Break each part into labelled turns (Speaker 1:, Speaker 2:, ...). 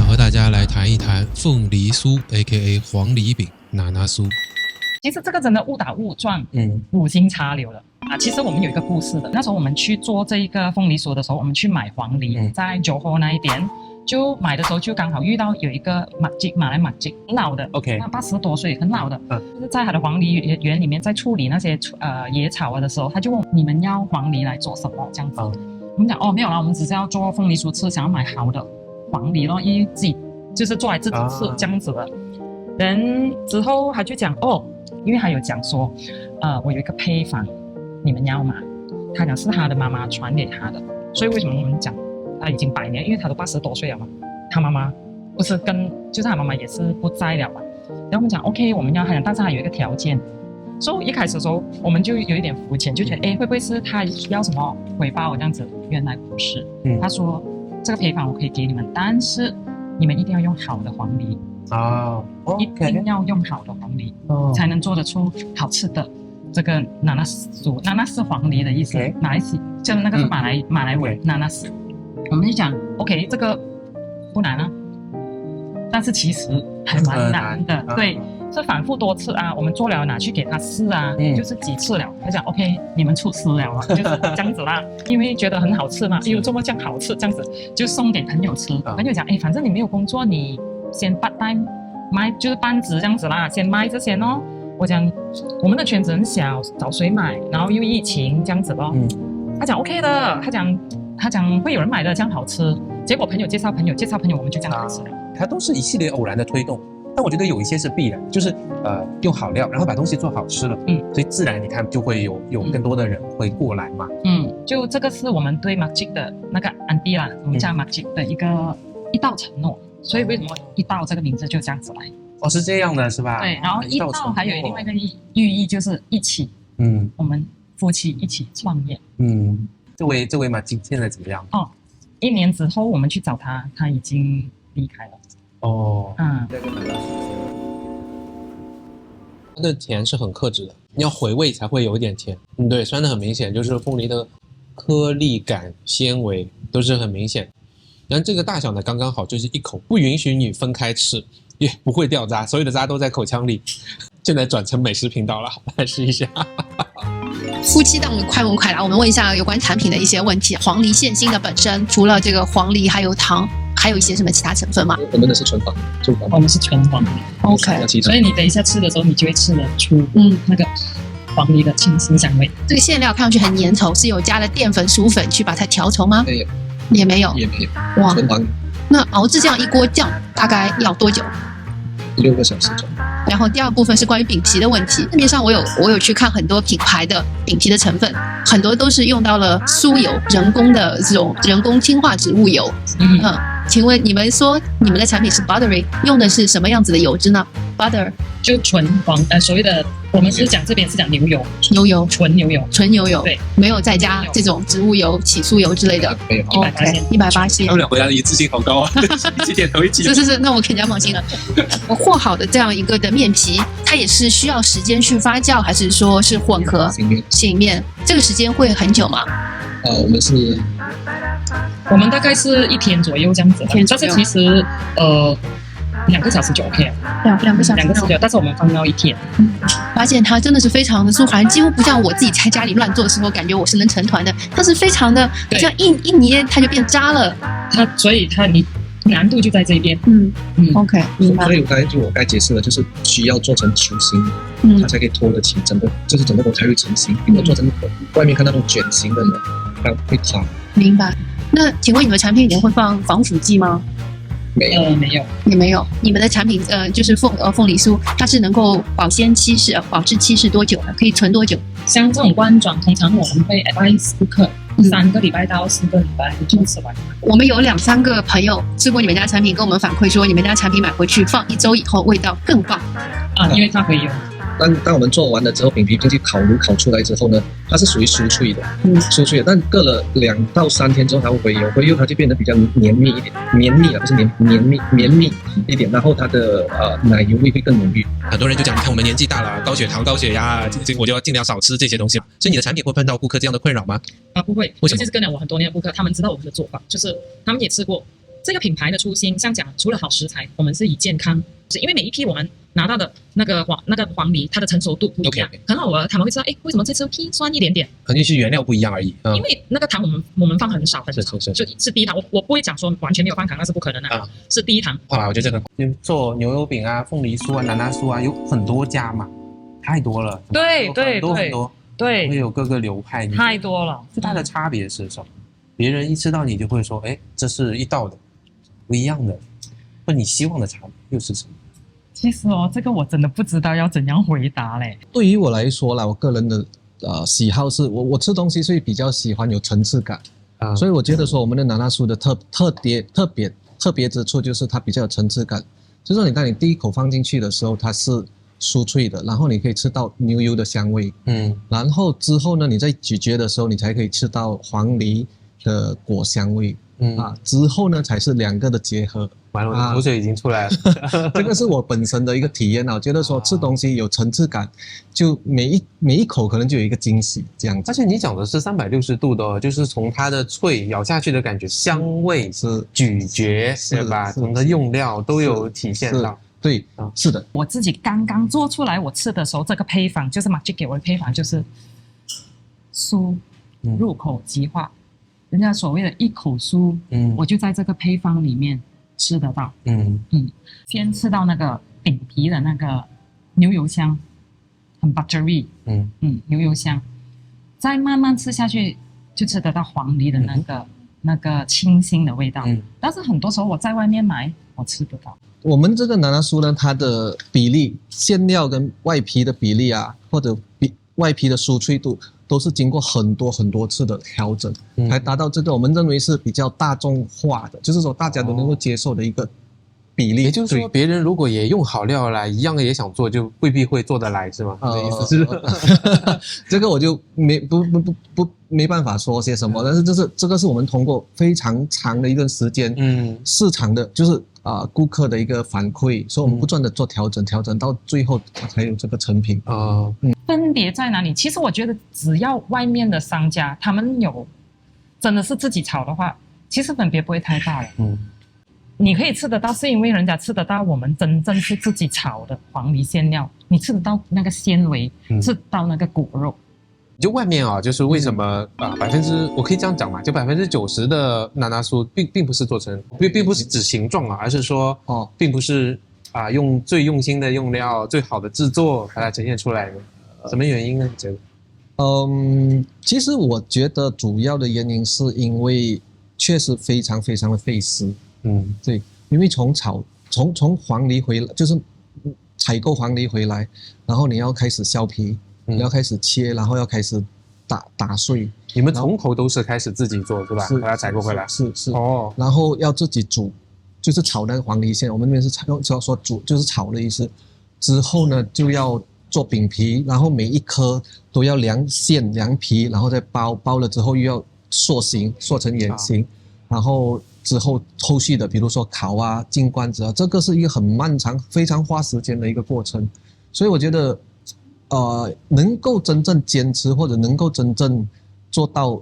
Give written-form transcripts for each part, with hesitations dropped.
Speaker 1: 和大家来谈一谈凤梨酥 ，A.K.A 黄梨饼拿拿酥。
Speaker 2: 其实这个真的误打误撞，无心插柳了啊！其实我们有一个故事的。那时候我们去做这一个凤梨酥的时候，我们去买黄梨，在九河那一边，就买的时候就刚好遇到有一个马来很老的
Speaker 3: ，OK，
Speaker 2: 那80多岁很老的，就是在他的黄梨园里面在处理那些野草啊的时候，他就问你们要黄梨来做什么这样子。我们讲没有啦，我们只是要做凤梨酥吃，想要买好的黄梨咯，因为自己就是做来自己吃这样子的。人之后他就讲因为他有讲说，我有一个配方，你们要吗？他讲是他的妈妈传给他的，所以为什么我们讲他已经100年，因为他都80多岁了嘛，他妈妈不是就是他妈妈也是不在了嘛。然后我们讲 OK， 我们要他讲，但是他有一个条件，所以一开始的时候我们就有一点肤浅，就觉得会不会是他要什么回报这样子？原来不是，他说这个配方我可以给你们，但是你们一定要用好的黄梨。一定要用好的黄梨，才能做得出好吃的这个拿拿酥。拿拿是黄梨的意思，马来西就那个是马来文拿拿斯。我们就讲 OK， 这个不难啊，但是其实还蛮难的，对，是反复多次啊，我们做了拿去给他试啊，就是几次了，他讲 OK， 你们出师了啊，就是这样子啦，因为觉得很好吃嘛，这么这样好吃，这样子就送给朋友吃，朋友讲反正你没有工作，你先part time卖就是半职这样子啦，先卖这些咯。我讲我们的圈子很小，找谁买？然后又疫情这样子咯。他讲 OK 的，他讲会有人买的，这样好吃。结果朋友介绍朋友，我们就这样开始了。
Speaker 3: 它都是一系列偶然的推动，但我觉得有一些是必然，就是用好料，然后把东西做好吃了，所以自然你看就会有更多的人会过来嘛。
Speaker 2: 就这个是我们对 Majid 的那个安迪啦，我们叫 Majid 的一道承诺。所以为什么一道这个名字就这样子来？
Speaker 3: 是这样的，是吧？
Speaker 2: 对，然后一道还有另外一个寓意就是一起，我们夫妻一起创业。
Speaker 3: 这位马金现在怎么样
Speaker 2: ？1年之后我们去找他，他已经离开了。
Speaker 1: 它的甜是很克制的，你要回味才会有一点甜。对，酸的很明显，就是凤梨的颗粒感、纤维都是很明显。然后这个大小呢刚刚好，就是一口，不允许你分开吃，也不会掉渣，所有的渣都在口腔里。现在转成美食频道了，来试一下。
Speaker 4: 夫妻档快问快答，我们问一下有关产品的一些问题。黄梨现心的本身，除了这个黄梨还有糖，还有一些什么其他成分吗？
Speaker 5: 我们的是纯黄，
Speaker 2: 我们是纯黄梨。OK， 所以你等一下吃的时候，你就会吃得出那个黄梨的清新香味。
Speaker 4: 这个馅料看上去很粘稠，是有加了淀粉、薯粉去把它调稠吗？
Speaker 5: 没有。
Speaker 4: 也没有，
Speaker 5: 哇，纯黄。
Speaker 4: 那熬制这样一锅酱大概要多久
Speaker 5: ？6个小时左右。
Speaker 4: 然后第二部分是关于饼皮的问题。市面上我有去看很多品牌的饼皮的成分，很多都是用到了酥油，人工的这种人工氢化植物油。请问你们说你们的产品是 buttery， 用的是什么样子的油脂呢 ？butter
Speaker 2: 就纯黄，所谓的我们是讲这边是讲牛油，纯牛油，对，
Speaker 4: 没有再加这种植物油、起酥油之类的。
Speaker 5: 没有
Speaker 4: 180。
Speaker 5: 他们俩回答的一致性好高啊！一起点头一起。
Speaker 4: 是，那我更加放心了。我和好的这样一个的面皮，它也是需要时间去发酵，还是说是混合醒面？这个时间会很久吗？
Speaker 2: 我们大概是1天左右这样子，但是其实2个小时就 OK 了。
Speaker 4: 2个小时
Speaker 2: ，2个小时，但是我们放到1天。
Speaker 4: 发现它真的是非常的酥滑，几乎不像我自己在家里乱做的时候，感觉我是能成团的。它是非常的，这样一捏它就变渣了。
Speaker 2: 所以你难度就在这边。
Speaker 4: OK， 明白。
Speaker 5: 所以我该解释的就是需要做成球形，它才可以拖得起整个都才会成型。如果做成外面看那种卷型的呢，它会塌。
Speaker 4: 明白。那请问你们产品里面会放防腐剂吗？
Speaker 5: 没有，
Speaker 4: 也没有。你们的产品就是凤梨酥，它是能够保质期是多久呢？可以存多久？
Speaker 2: 像这种罐装，通常我们会 advise 顾客3个礼拜到4个礼拜就吃完。
Speaker 4: 我们有2-3个朋友吃过你们家产品，跟我们反馈说，你们家产品买回去放1周以后，味道更棒
Speaker 2: 因为它可以有。
Speaker 5: 当我们做完了之后，饼皮进去烤炉烤出来之后呢，它是属于酥脆的，但隔了2到3天之后，它会回油，它就变得比较绵密一点，绵密一点，然后它的奶油味会更浓郁。
Speaker 1: 很多人就讲，你看我们年纪大了，高血糖、高血压，我就要尽量少吃这些东西。所以你的产品会碰到顾客这样的困扰吗？
Speaker 2: 不会，
Speaker 1: 为什么？
Speaker 2: 就是跟了我很多年的顾客，他们知道我们的做法，就是他们也吃过这个品牌的初心，像讲除了好食材，我们是以健康，是因为每一批我们拿到的那个黄梨，它的成熟度不一样，很好玩，他们会知道，哎，为什么这次批酸一点点？
Speaker 3: 肯定是原料不一样而已。
Speaker 2: 因为那个糖我们放很少很少，就是低糖，我不会讲说完全没有放糖，那是不可能的啊，是低糖。
Speaker 3: 我觉得这个做牛油饼啊、凤梨酥啊、南瓜酥啊，有很多家嘛，太多了。
Speaker 2: 对，
Speaker 3: 很多，
Speaker 2: 对，
Speaker 3: 会有各个流派，
Speaker 2: 太多了。
Speaker 3: 最大的差别是什么？别人一吃到你就会说，哎，这是一道的，不一样的，或你希望的差别又是什么？
Speaker 2: 其实这个我真的不知道要怎样回答嘞。
Speaker 6: 对于我来说啦，我个人的喜好是我吃东西是比较喜欢有层次感，所以我觉得说我们的南瓜酥的特别之处就是它比较有层次感，就是说当你第一口放进去的时候，它是酥脆的，然后你可以吃到牛油的香味，然后之后呢，你在咀嚼的时候，你才可以吃到黄梨的果香味，之后呢才是两个的结合。
Speaker 3: 完了，我的口水已经出来了。
Speaker 6: 这个是我本身的一个体验我觉得说吃东西有层次感，就每一口可能就有一个惊喜这样子。
Speaker 3: 而且你讲的是360度的，就是从它的脆咬下去的感觉、香味
Speaker 6: 是
Speaker 3: 咀嚼，对吧？从它用料都有体现到。
Speaker 6: 对，是的。
Speaker 2: 我自己刚刚做出来，我吃的时候，这个配方就是马吉给我的配方，就是酥入口即化，人家所谓的一口酥，我就在这个配方里面吃得到。先吃到那个饼皮的那个牛油香，很 buttery， 牛油香，再慢慢吃下去，就吃得到黄梨的那个清新的味道。但是很多时候我在外面买，我吃不到。
Speaker 6: 我们这个南瓜酥呢，它的比例，馅料跟外皮的比例或者外皮的酥脆度，都是经过很多次的调整，才达到这个我们认为是比较大众化的，就是说大家都能够接受的一个比例。
Speaker 3: 也就是说，别人如果也用好料来，一样的也想做，就未必会做得来，是吗？意思是？
Speaker 6: 这个我就没办法说些什么，但是这个是我们通过非常长的一段时间，市场的就是顾客的一个反馈，所以我们不断的做调整到最后才有这个成品。
Speaker 2: 分别在哪里？其实我觉得只要外面的商家他们有真的是自己炒的话，其实分别不会太大了。你可以吃得到，是因为人家吃得到我们真正是自己炒的黄梨馅料，你吃得到那个纤维，吃得到那个果肉。
Speaker 3: 就外面就是为什么我可以这样讲嘛，就90%的南瓜酥并不是做成，并不是指形状而是说并不是用最用心的用料、最好的制作把它呈现出来的。什么原因呢？你觉得？
Speaker 6: 其实我觉得主要的原因是因为确实非常的费时。对，因为从黄梨回来，就是采购黄梨回来，然后你要开始削皮，你要开始切，然后要开始打碎。
Speaker 3: 你们从头都是开始自己做是吧？把它采购回来。是。
Speaker 6: 然后要自己煮，就是炒那个黄梨馅。我们那边是说煮，就是炒的意思。之后呢，就要做饼皮，然后每一颗都要量馅、量皮，然后再包了之后又要塑成圆形，然后之后后续的比如说烤进罐子这个是一个很漫长、非常花时间的一个过程。所以我觉得能够真正坚持或者能够真正做到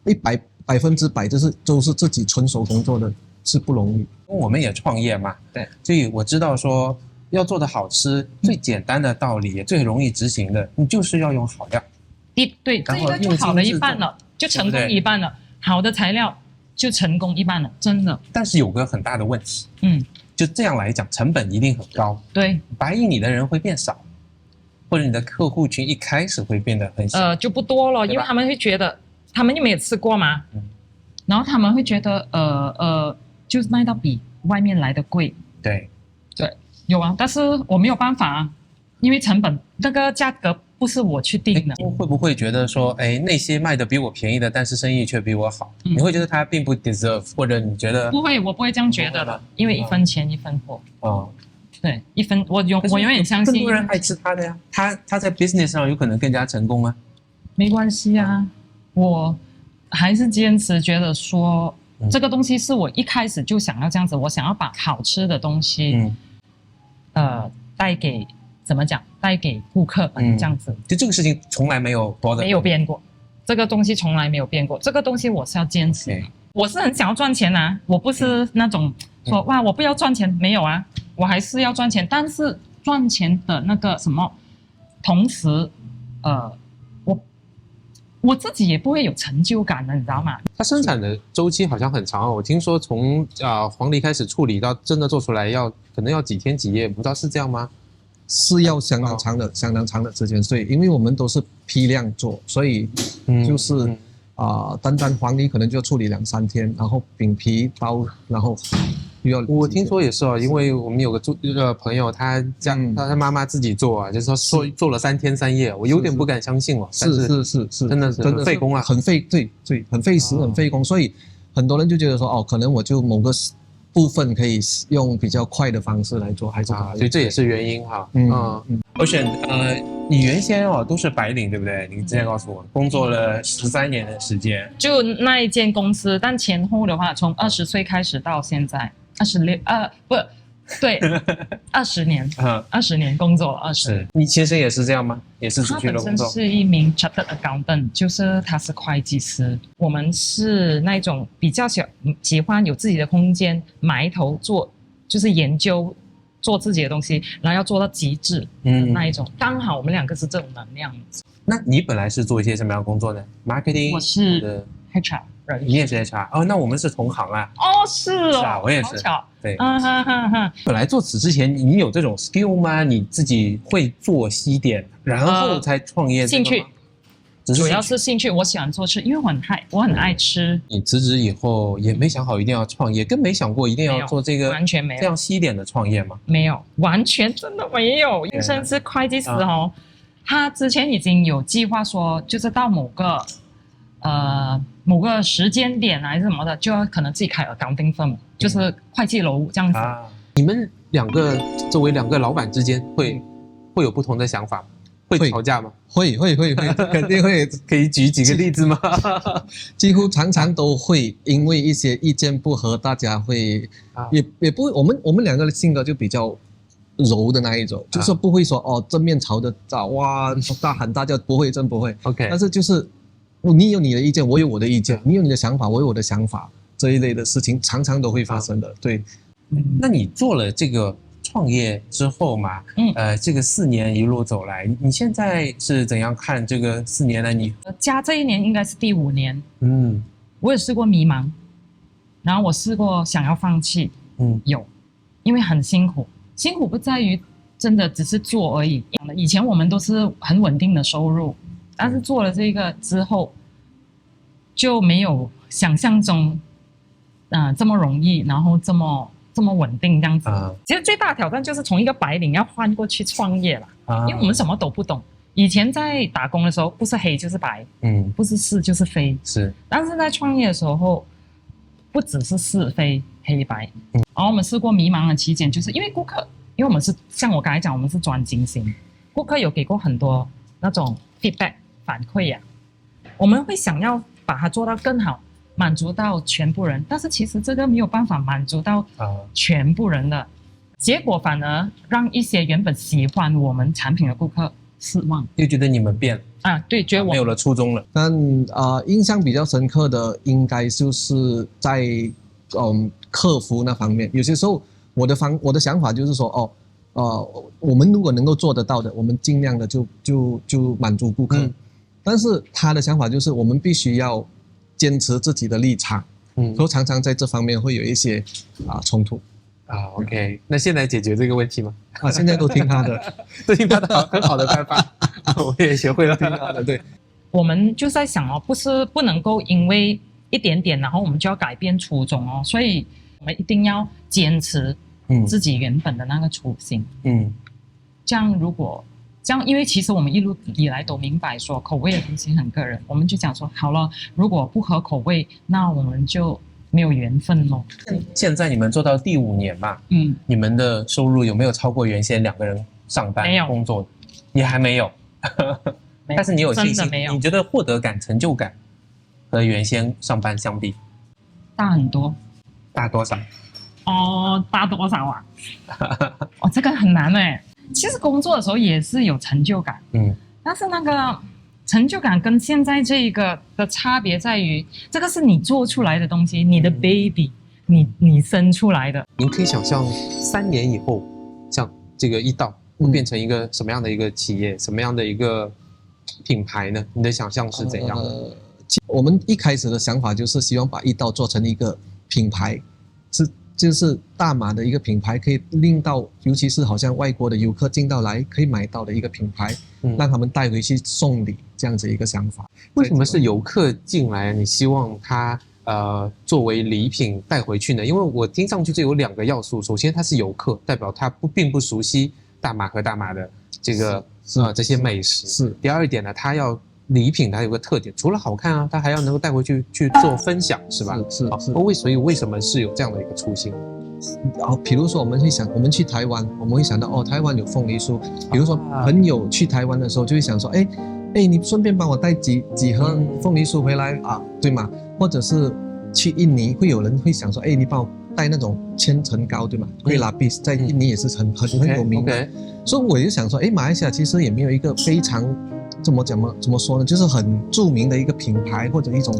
Speaker 6: 100%都是自己纯手工做的是不容易。
Speaker 3: 我们也创业嘛，对，所以我知道说要做的好吃，最简单的道理也最容易执行的，你就是要用好料。
Speaker 2: 对，这个就好了一半了，就成功一半了。好的材料就成功一半了，真的。
Speaker 3: 但是有个很大的问题，就这样来讲，成本一定很高。
Speaker 2: 对，
Speaker 3: 白应你的人会变少，或者你的客户群一开始会变得很小，
Speaker 2: 就不多了，因为他们会觉得，他们又没有吃过嘛，然后他们会觉得，就是卖到比外面来的贵。
Speaker 3: 对，
Speaker 2: 有但是我没有办法因为成本那个价格不是我去定的。
Speaker 3: 会不会觉得说，那些卖的比我便宜的，但是生意却比我好，你会觉得他并不 deserve， 或者你觉得
Speaker 2: 不会，我不会这样觉得的，因为一分钱一分货。对，我永远相信。
Speaker 3: 更多人爱吃他的呀，他在 business 上有可能更加成功啊。
Speaker 2: 没关系啊，我还是坚持觉得说，这个东西是我一开始就想要这样子，我想要把好吃的东西，带给顾客这样子。
Speaker 3: 就这个事情从来没有变过，
Speaker 2: 这个东西从来没有变过，这个东西我是要坚持的。我是很想要赚钱啊，我不是那种说哇我不要赚钱，没有啊，我还是要赚钱，但是赚钱的那个什么，同时，我自己也不会有成就感的，你知道吗？
Speaker 3: 它生产的周期好像很长哦，我听说从黄梨开始处理到真的做出来可能要几天几夜，不知道是这样吗？
Speaker 6: 是要相当长的、相当长的时间，所以因为我们都是批量做，所以就是单黄梨可能就要处理2-3天，然后饼皮包，然后又要。
Speaker 3: 我听说也是哦，因为我们有个朋友，他妈妈自己做啊，就是说做了3天3夜，我有点不敢相信哦。
Speaker 6: 是，
Speaker 3: 真的是很费工啊，
Speaker 6: 很费对，很费时很费工，所以很多人就觉得说可能我就某个部分可以用比较快的方式来做，还是
Speaker 3: 所以这也是原因哈。我选你原先都是白领对不对？你之前告诉我工作了13年的时间，
Speaker 2: 就那一间公司，但前后的话，从20岁开始到现在20年，20年工作了20年。
Speaker 3: 你先生也是这样吗？也是出去了工作？
Speaker 2: 他本身是一名 chartered accountant， 就是他是会计师。我们是那种比较喜欢有自己的空间，埋头做，就是研究。做自己的东西，然后要做到极致，那一种，刚好我们2个是这种能量。
Speaker 3: 那你本来是做一些什么样的工作呢 ？marketing，
Speaker 2: 我是 HR，
Speaker 3: 你也是 HR 哦，那我们是同行啊。
Speaker 2: 是啊，
Speaker 3: 我也是。
Speaker 2: 好巧，
Speaker 3: 对，本来做此之前，你有这种 skill 吗？你自己会做西点，然后才创业？
Speaker 2: 兴趣。主要是兴趣，我喜欢做吃，因为我很爱吃。
Speaker 3: 你辞职以后也没想好一定要创业，更没想过一定要做这个
Speaker 2: 完全没有
Speaker 3: 这样西点的创业吗？
Speaker 2: 没有，完全真的没有。先生是会计师他之前已经有计划说，就是到某个时间点还是什么的，就要可能自己开accounting firm，就是会计楼这样子。
Speaker 3: 你们作为2个老板之间会有不同的想法吗？会吵架吗？
Speaker 6: 会，肯定会。
Speaker 3: 可以举几个例子吗？
Speaker 6: 几乎常常都会，因为一些意见不合，大家会也不会。我们2个的性格就比较柔的那一种，就是不会说正面吵的哇大喊大叫，不会，真不会。
Speaker 3: OK，
Speaker 6: 但是就是你有你的意见，我有我的意见，你有你的想法，我有我的想法，这一类的事情常常都会发生的。对，
Speaker 3: 那你做了这个创业之后嘛，这个4年一路走来，你现在是怎样看这个4年呢？你
Speaker 2: 加这1年应该是第5年。我也试过迷茫，然后我试过想要放弃，有，因为很辛苦。辛苦不在于真的只是做而已，以前我们都是很稳定的收入，但是做了这个之后，就没有想象中，这么容易，然后这么稳定这样子。其实最大的挑战就是从一个白领要换过去创业了，因为我们什么都不懂。以前在打工的时候，不是黑就是白，不是是就是非，
Speaker 3: 是。
Speaker 2: 但是在创业的时候，不只是是非黑白。然后我们试过迷茫的期间，就是因为顾客，因为我们是像我刚才讲，我们是专精型，顾客有给过很多那种 feedback 反馈呀，我们会想要把它做到更好，满足到全部人，但是其实这个没有办法满足到全部人的，结果反而让一些原本喜欢我们产品的顾客失望，
Speaker 3: 就觉得你们变了
Speaker 2: 对，觉得我
Speaker 3: 没有了初衷了。
Speaker 6: 但印象比较深刻的应该就是在客服那方面，有些时候我的想法就是说我们如果能够做得到的，我们尽量的就满足顾客，但是他的想法就是我们必须要坚持自己的立场，所以常常在这方面会有一些冲突。
Speaker 3: OK， 那现在解决这个问题吗？
Speaker 6: 现在都听他的，
Speaker 3: 都听他的很好的办法，我也学会了听他的。对，
Speaker 2: 我们就在想不能够因为一点点，然后我们就要改变初衷所以我们一定要坚持自己原本的那个初心。这样因为其实我们一路以来都明白说口味的东西很个人，我们就讲说好了，如果不合口味，那我们就没有缘分咯。
Speaker 3: 现在你们做到第5年嘛，你们的收入有没有超过原先2个人上班工作？也还没有，但是你有信心？你觉得获得感、成就感和原先上班相比，
Speaker 2: 大很多？
Speaker 3: 大多少？
Speaker 2: 大多少啊？这个很难其实工作的时候也是有成就感，但是那个成就感跟现在这个的差别在于，这个是你做出来的东西，你的 baby， 你生出来的。
Speaker 3: 您可以想象3年以后，像这个一道会变成一个什么样的一个企业，什么样的一个品牌呢？你的想象是怎样的？
Speaker 6: 我们一开始的想法就是希望把一道做成一个品牌，就是大马的一个品牌，可以令到尤其是好像外国的游客进到来可以买到的一个品牌，让他们带回去送礼这样子一个想法。
Speaker 3: 为什么是游客进来，你希望他作为礼品带回去呢？因为我听上去就有2个要素，首先他是游客，代表他并不熟悉大马和大马的这个这些美食。
Speaker 6: 是。
Speaker 3: 第二点呢，他要礼品它有个特点，除了好看啊，它还要能够带回去做分享，是吧？
Speaker 6: 是。
Speaker 3: 所以为什么是有这样的一个初心？
Speaker 6: 比如说我们会想，我们去台湾，我们会想到哦，台湾有凤梨酥。比如说朋友去台湾的时候，就会想说，哎，你顺便帮我带几盒凤梨酥回来啊，对吗？或者是去印尼，会有人会想说，哎，你帮我带那种千层糕，对吗？桂拉比在印尼也是很有名的。所以我就想说，哎，马来西亚其实也没有一个非常怎么说呢，就是很著名的一个品牌或者一种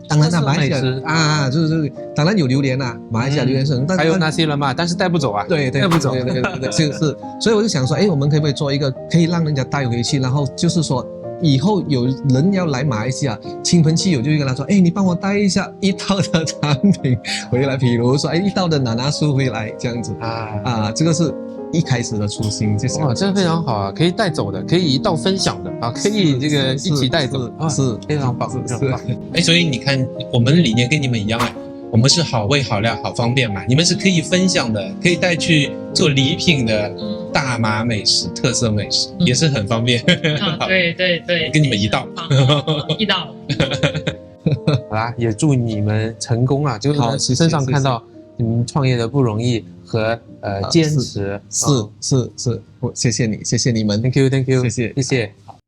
Speaker 6: 当然马来西亚就是当然有榴莲啊，马来西亚榴莲是，
Speaker 3: 还有那些人嘛，但是带不走啊，
Speaker 6: 对，带不走，对，是，所以我就想说，哎，我们可不可以做一个可以让人家带回去，然后就是说以后有人要来马来西亚，亲朋戚友就会跟他说，哎，你帮我带一下一道的产品回来，比如说，哎，一道的拿拿酥回来这样子这个是一开始的初心，就是
Speaker 3: 哇，这非常好啊，可以带走的，可以一道分享的啊，可以这个一起带走，
Speaker 6: 是
Speaker 3: 非常棒，非常棒。
Speaker 1: 所以你看，我们的理念跟你们一样我们是好味好料好方便嘛，你们是可以分享的，可以带去做礼品的大马美食特色美食，也是很方便。
Speaker 2: 对，
Speaker 1: 跟你们一道，
Speaker 2: 一道。
Speaker 3: 好啦，也祝你们成功啊！就是身上看到你们创业的不容易和坚持。
Speaker 6: 是，谢谢你们
Speaker 3: ，Thank you，
Speaker 6: 谢谢。
Speaker 3: 好。